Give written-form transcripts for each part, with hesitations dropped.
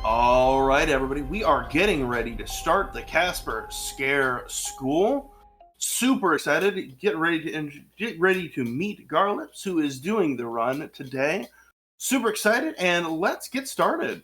All right, everybody, we are getting ready to start the Casper Scare School. Super excited! Get ready to meet Garlips, who is doing the run today. Super excited, and let's get started.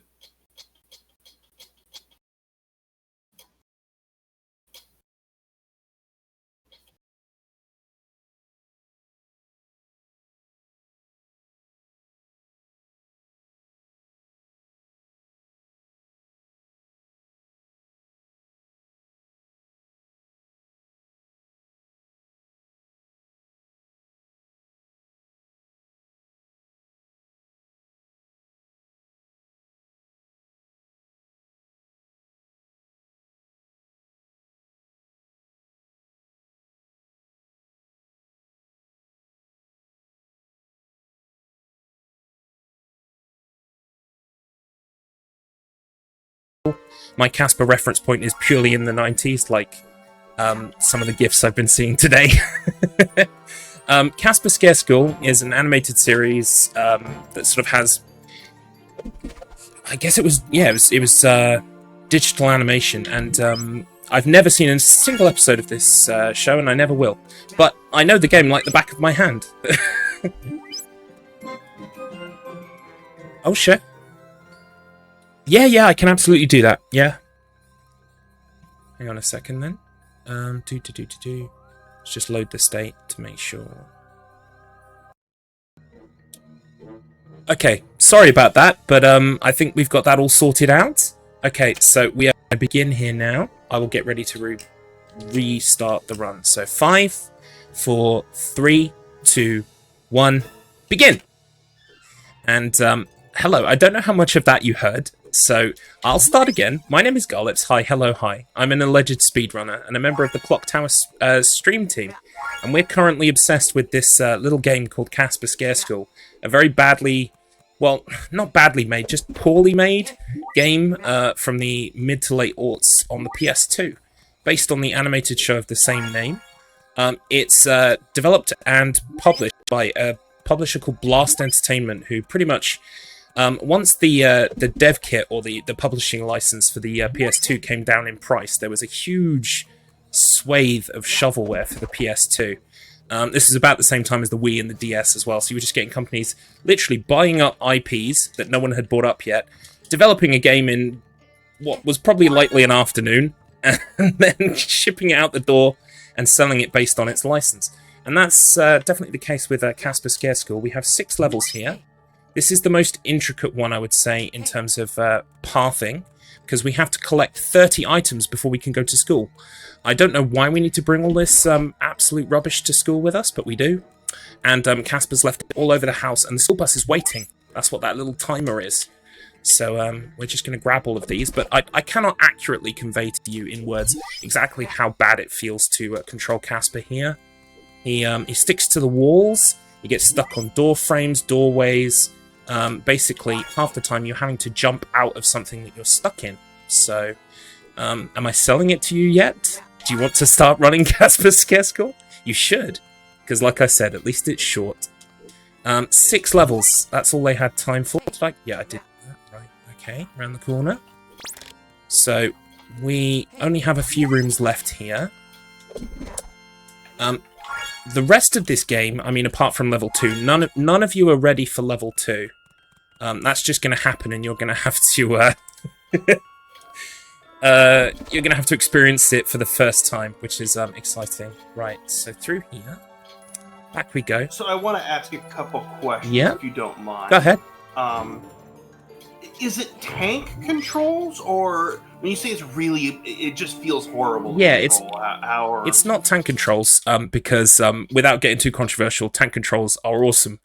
My Casper reference point is purely in the 90s, like some of the GIFs I've been seeing today. Casper Scare School is an animated series that sort of has, I guess it was digital animation, and I've never seen a single episode of this show, and I never will. But I know the game like the back of my hand. Oh shit. Yeah, I can absolutely do that. Yeah. Hang on a second then. Let's just load the state to make sure. Okay, sorry about that, but I think we've got that all sorted out. Okay, so we are going to begin here now. I will get ready to restart the run. So 5, 4, 3, 2, 1, begin! And hello, I don't know how much of that you heard. So, I'll start again. My name is Garlips. Hi, hello, hi. I'm an alleged speedrunner and a member of the Clock Tower stream team. And we're currently obsessed with this little game called Casper Scare School. A very badly, well, not badly made, just poorly made game from the mid to late aughts on the PS2. Based on the animated show of the same name. It's developed and published by a publisher called Blast Entertainment, who pretty much... once the dev kit or the publishing license for the PS2 came down in price, there was a huge swathe of shovelware for the PS2. This is about the same time as the Wii and the DS as well, so you were just getting companies literally buying up IPs that no one had bought up yet, developing a game in what was probably likely an afternoon, and then shipping it out the door and selling it based on its license. And that's definitely the case with Casper Scare School. We have 6 levels here. This is the most intricate one, I would say, in terms of pathing, because we have to collect 30 items before we can go to school. I don't know why we need to bring all this absolute rubbish to school with us, but we do. And Casper's left it all over the house, and the school bus is waiting. That's what that little timer is. So we're just going to grab all of these, but I cannot accurately convey to you in words exactly how bad it feels to control Casper here. He sticks to the walls, he gets stuck on door frames, doorways. Basically, half the time you're having to jump out of something that you're stuck in. So, am I selling it to you yet? Do you want to start running Casper Scare School? You should, because like I said, at least it's short. 6 levels, that's all they had time for. Yeah, I did that, right, okay, around the corner. So, we only have a few rooms left here. The rest of this game, I mean, apart from level 2, none of you are ready for level 2. That's just going to happen, and you're going to have to, you're going to have to experience it for the first time, which is exciting. Right, so through here, back we go. So I want to ask you a couple questions, if you don't mind. Go ahead. Is it tank controls, or when you say it's really, it just feels horrible? Yeah, it's not tank controls, because without getting too controversial, tank controls are awesome.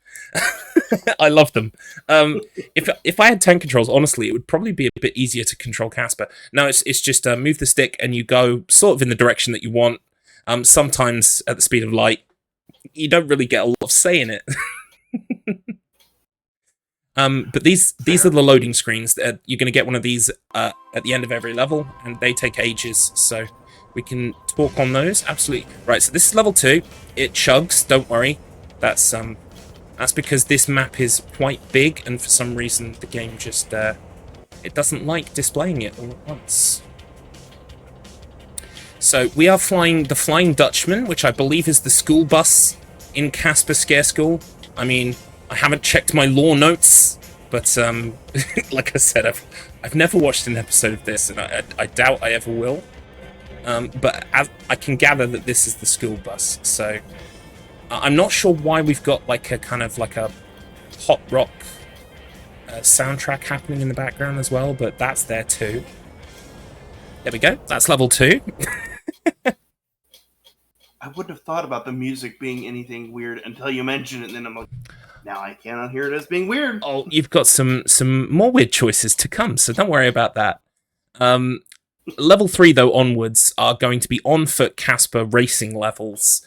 I love them. If I had tank controls, honestly, it would probably be a bit easier to control Casper. No, it's just move the stick and you go sort of in the direction that you want. Sometimes at the speed of light. You don't really get a lot of say in it. But these are the loading screens. You're going to get one of these at the end of every level, and they take ages, so we can talk on those. Absolutely. Right, so this is level 2. It chugs, don't worry. That's because this map is quite big, and for some reason the game just It doesn't like displaying it all at once. So we are flying the Flying Dutchman, which I believe is the school bus in Casper Scare School. I mean, I haven't checked my lore notes, but like I said, I've never watched an episode of this, and I doubt I ever will. But I can gather that this is the school bus, so I'm not sure why we've got like a kind of like a pop rock soundtrack happening in the background as well, but that's there too. There we go. That's level 2. I wouldn't have thought about the music being anything weird until you mentioned it, and then I'm like, now I cannot hear it as being weird. Oh, you've got some more weird choices to come, so don't worry about that. Level 3, though, onwards are going to be on-foot Casper racing levels,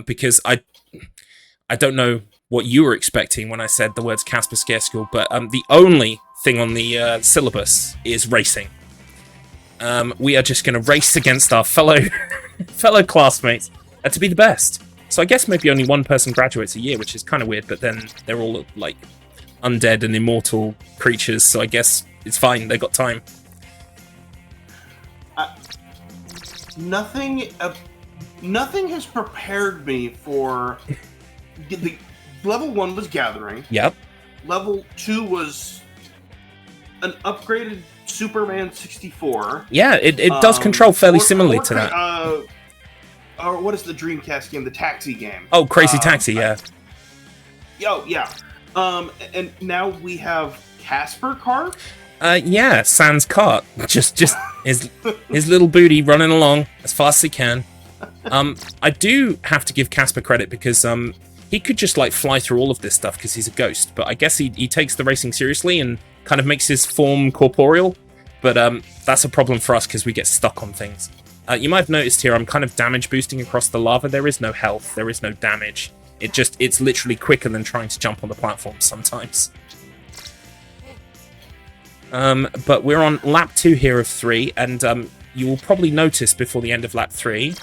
because I don't know what you were expecting when I said the words Casper Scare School, but the only thing on the syllabus is racing. We are just going to race against our fellow classmates to be the best. So I guess maybe only one person graduates a year, which is kind of weird, but then they're all like undead and immortal creatures, so I guess it's fine, they got time. Nothing has prepared me for the level 1 was gathering. Yep. Level 2 was an upgraded Superman 64. Yeah, it does control fairly similarly to that. Or what is the Dreamcast game? The Taxi game. Oh, Crazy Taxi, yeah. Yeah. And now we have Casper Cart. Yeah, sans cart. Just his little booty running along as fast as he can. I do have to give Casper credit because he could just like fly through all of this stuff because he's a ghost. But I guess he takes the racing seriously and kind of makes his form corporeal. But that's a problem for us because we get stuck on things. You might have noticed here I'm kind of damage boosting across the lava. There is no health. There is no damage. It's literally quicker than trying to jump on the platform sometimes. But we're on lap 2 here of 3, and you will probably notice before the end of lap 3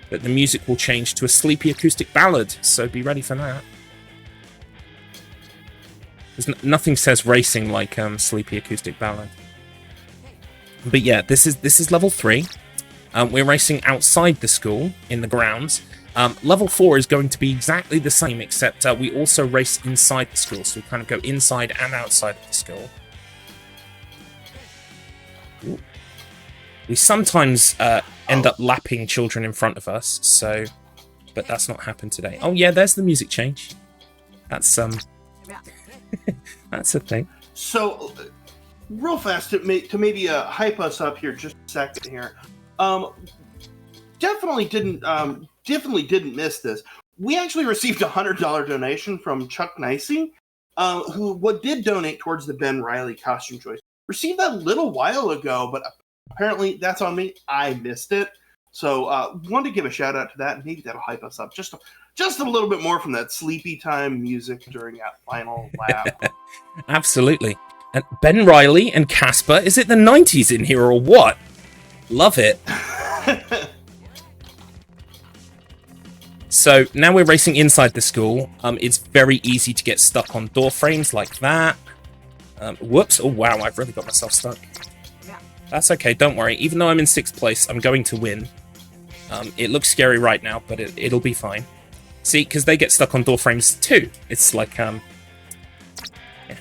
that the music will change to a sleepy acoustic ballad, so be ready for that. Nothing says racing like sleepy acoustic ballad. But yeah, this is level 3. We're racing outside the school, in the grounds. Level 4 is going to be exactly the same, except we also race inside the school, so we kind of go inside and outside of the school. Ooh. We sometimes end up lapping children in front of us, so... But that's not happened today. Oh yeah, there's the music change. That's, that's a thing. So, real fast, to maybe hype us up here just a second here. Definitely didn't miss this. We actually received a $100 donation from Chuck Nicey, who did donate towards the Ben Reilly costume choice. Received that a little while ago, but apparently that's on me. I missed it. So wanted to give a shout out to that. Maybe that'll hype us up just a little bit more from that sleepy time music during that final lap. Absolutely. And Ben Reilly and Casper, is it the 90s in here or what? Love it. So now we're racing inside the school. It's very easy to get stuck on door frames like that. Whoops. Oh, wow. I've really got myself stuck. That's okay. Don't worry. Even though I'm in 6th place, I'm going to win. It looks scary right now, but it'll be fine. See, because they get stuck on door frames too. It's like, it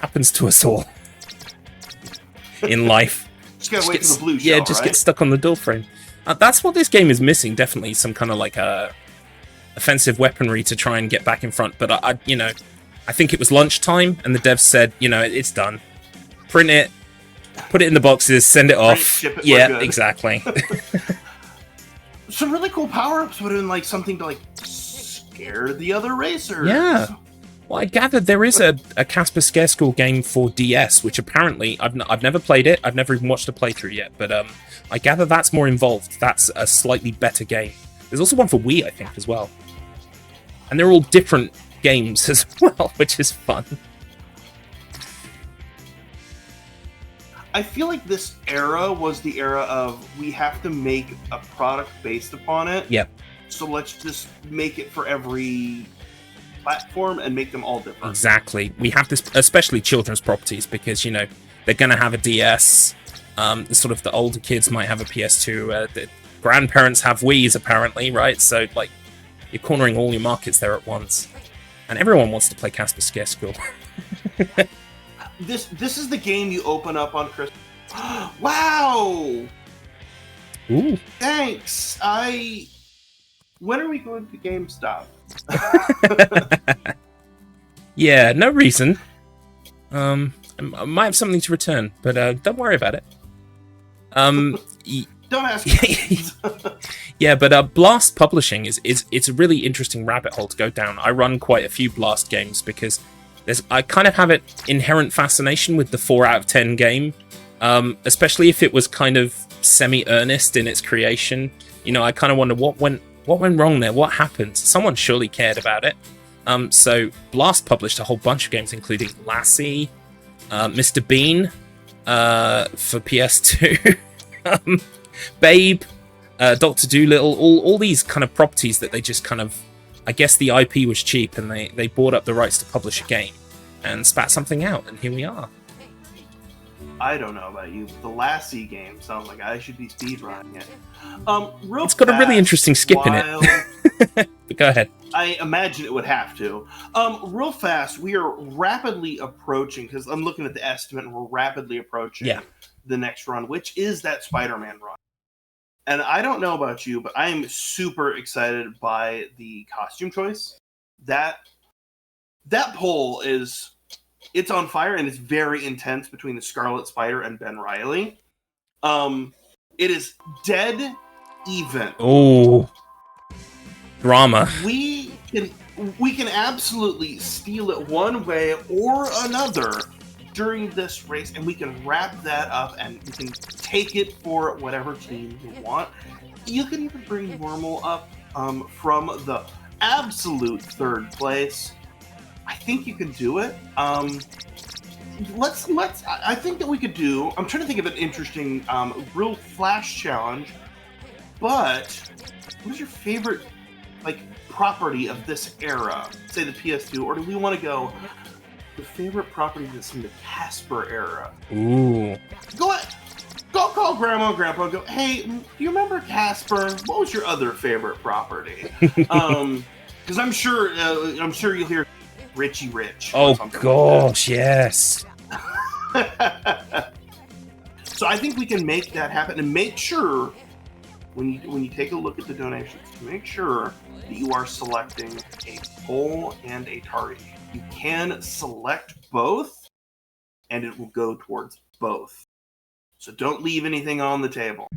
happens to us all in life. Just gotta wait for the blue shell, yeah, just right? get stuck on the door frame. That's what this game is missing. Definitely some kind of like offensive weaponry to try and get back in front. But I think it was lunchtime, and the devs said, it's done. Print it, put it in the boxes, send it off. Ship it, yeah, exactly. Some really cool power-ups would have been like something to like scare the other racers. Yeah. Well, I gathered there is a Casper Scare School game for DS, which apparently I've never played it. I've never even watched a playthrough yet, but I gather that's more involved. That's a slightly better game. There's also one for Wii, I think, as well. And they're all different games as well, which is fun. I feel like this era was the era of we have to make a product based upon it. Yep. So let's just make it for every platform and make them all different. Exactly. We have this, especially children's properties, because, They're going to have a DS. Sort of the older kids might have a PS2. The grandparents have Wiis, apparently, right? So, like, you're cornering all your markets there at once. And everyone wants to play Casper Scare School. This is the game you open up on Christmas. Wow! Ooh. Thanks. When are we going to GameStop? Yeah, no reason. I might have something to return, but don't worry about it. Don't ask me. Yeah, but Blast Publishing it's a really interesting rabbit hole to go down. I run quite a few Blast games because I kind of have an inherent fascination with the 4 out of 10 game, especially if it was kind of semi-earnest in its creation. You know, I kind of wonder what went wrong there, what happened. Someone surely cared about it. So Blast published a whole bunch of games, including Lassie, Mr. Bean for PS2, Babe, Dr. Dolittle, all these kind of properties that they just kind of, I guess the IP was cheap and they bought up the rights to publish a game and spat something out, and here we are. I don't know about you, but the Lassie game sounds like I should be speedrunning it. It's got a really interesting skip in it. But go ahead. I imagine it would have to. Real fast, we are rapidly approaching, because I'm looking at the estimate, and we're rapidly approaching the next run, which is that Spider-Man run. And I don't know about you, but I am super excited by the costume choice. That poll it's on fire, and it's very intense between the Scarlet Spider and Ben Reilly. It is dead even. Oh, drama. We can absolutely steal it one way or another during this race, and we can wrap that up, and we can take it for whatever team you want. You can even bring Normal up from the absolute third place. I think you can do it. Let's. I think that we could do. I'm trying to think of an interesting, real flash challenge. But what is your favorite, like, property of this era? Say the PS2, or do we want to go the favorite property that's from the Casper era? Ooh. Go call Grandma and Grandpa and go, hey, do you remember Casper? What was your other favorite property? Because I'm sure you'll hear Richie Rich. Oh gosh, yes. So I think we can make that happen, and make sure when you take a look at the donations, make sure that you are selecting a poll and a target. You can select both, and it will go towards both. So don't leave anything on the table.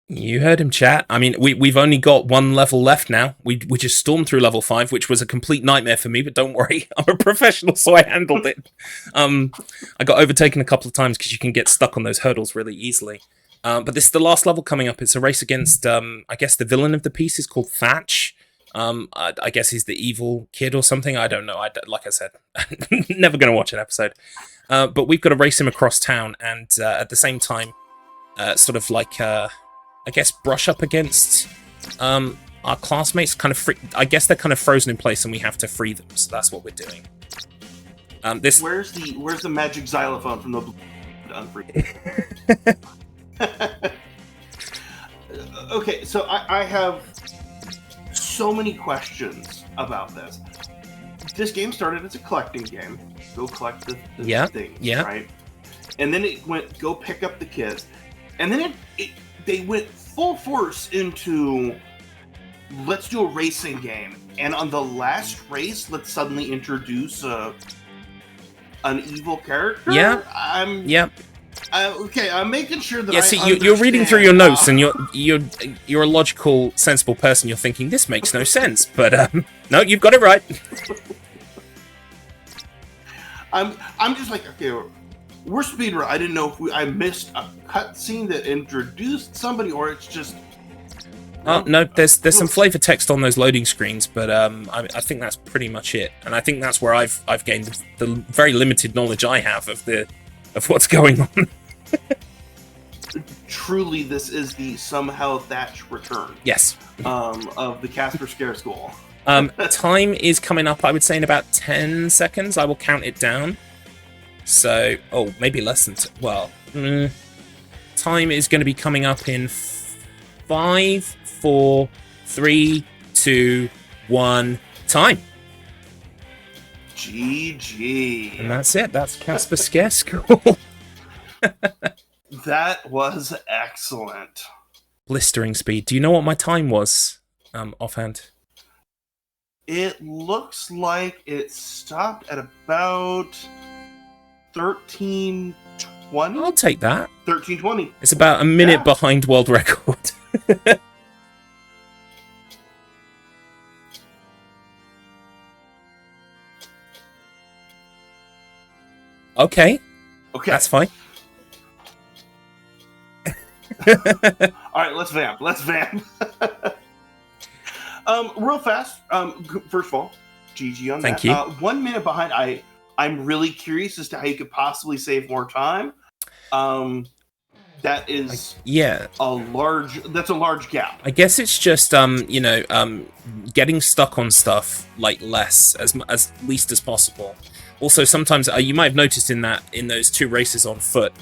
You heard him, chat. I mean, we've only got one level left now. We just stormed through level 5, which was a complete nightmare for me, but don't worry. I'm a professional, so I handled it. I got overtaken a couple of times because you can get stuck on those hurdles really easily. But this is the last level coming up. It's a race against, I guess the villain of the piece is called Thatch. I guess he's the evil kid or something. I don't know. Like I said, never going to watch an episode. But we've got to race him across town, and at the same time, sort of like, I guess, brush up against our classmates. Kind of, I guess they're kind of frozen in place, and we have to free them. So that's what we're doing. Where's the magic xylophone from the Unfree? Okay, so I have so many questions about this. This game started as a collecting game. Go collect the things, right? And then it went, go pick up the kids. And then they went full force into, let's do a racing game. And on the last race, let's suddenly introduce an evil character? Yeah. Okay, I'm making sure that you're reading through your notes, and you're a logical, sensible person. You're thinking, this makes no sense. But, no, you've got it right. I'm just like, okay, we're speedrun. I didn't know if I missed a cutscene that introduced somebody, or it's just. No, there's some flavor text on those loading screens, but I think that's pretty much it. And I think that's where I've gained the very limited knowledge I have of what's going on. Truly, this is the somehow Thatch return. Yes. Of the Casper Scare School. Time is coming up, I would say, in about 10 seconds. I will count it down. So, oh, maybe less than... well, time is going to be coming up in 5, 4, 3, 2, 1, time. GG. And that's it. That's Casper Scare School. That was excellent. Blistering speed. Do you know what my time was, offhand? It looks like it stopped at about 13:20. I'll take that. 13:20. It's about a minute behind world record. Okay. That's fine. All right, let's vamp. Real fast. First of all, GG on that. Thank you. 1 minute behind. I'm really curious as to how you could possibly save more time. That is that's a large gap. I guess it's just getting stuck on stuff like less as least as possible. Also, sometimes you might have noticed in those 2 races on foot,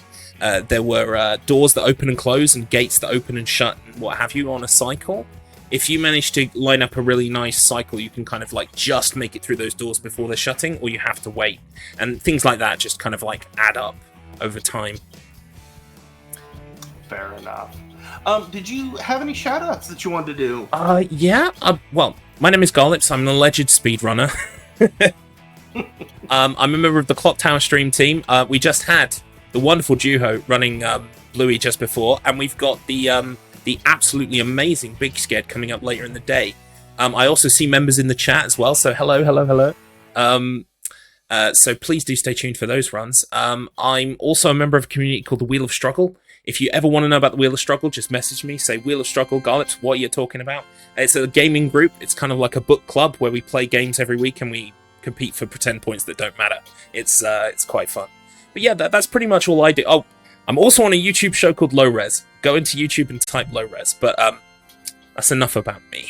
there were doors that open and close and gates that open and shut and what have you on a cycle. If you manage to line up a really nice cycle, you can kind of like just make it through those doors before they're shutting, or you have to wait. And things like that just kind of like add up over time. Fair enough. Did you have any shout-outs that you wanted to do? Yeah. Well, my name is Garlips. I'm an alleged speedrunner. I'm a member of the Clock Tower stream team. We just had the wonderful Juho running Bluey just before, and we've got the absolutely amazing Big Scared coming up later in the day. I also see members in the chat as well, so hello. So please do stay tuned for those runs. I'm also a member of a community called the Wheel of Struggle. If you ever want to know about the Wheel of Struggle, just message me, say Wheel of Struggle, Garlips, what you're talking about. It's a gaming group. It's kind of like a book club where we play games every week and we compete for pretend points that don't matter. It's quite fun. But yeah, that's pretty much all I do. Oh, I'm also on a YouTube show called Low Res. Go into YouTube and type Low Res. But that's enough about me.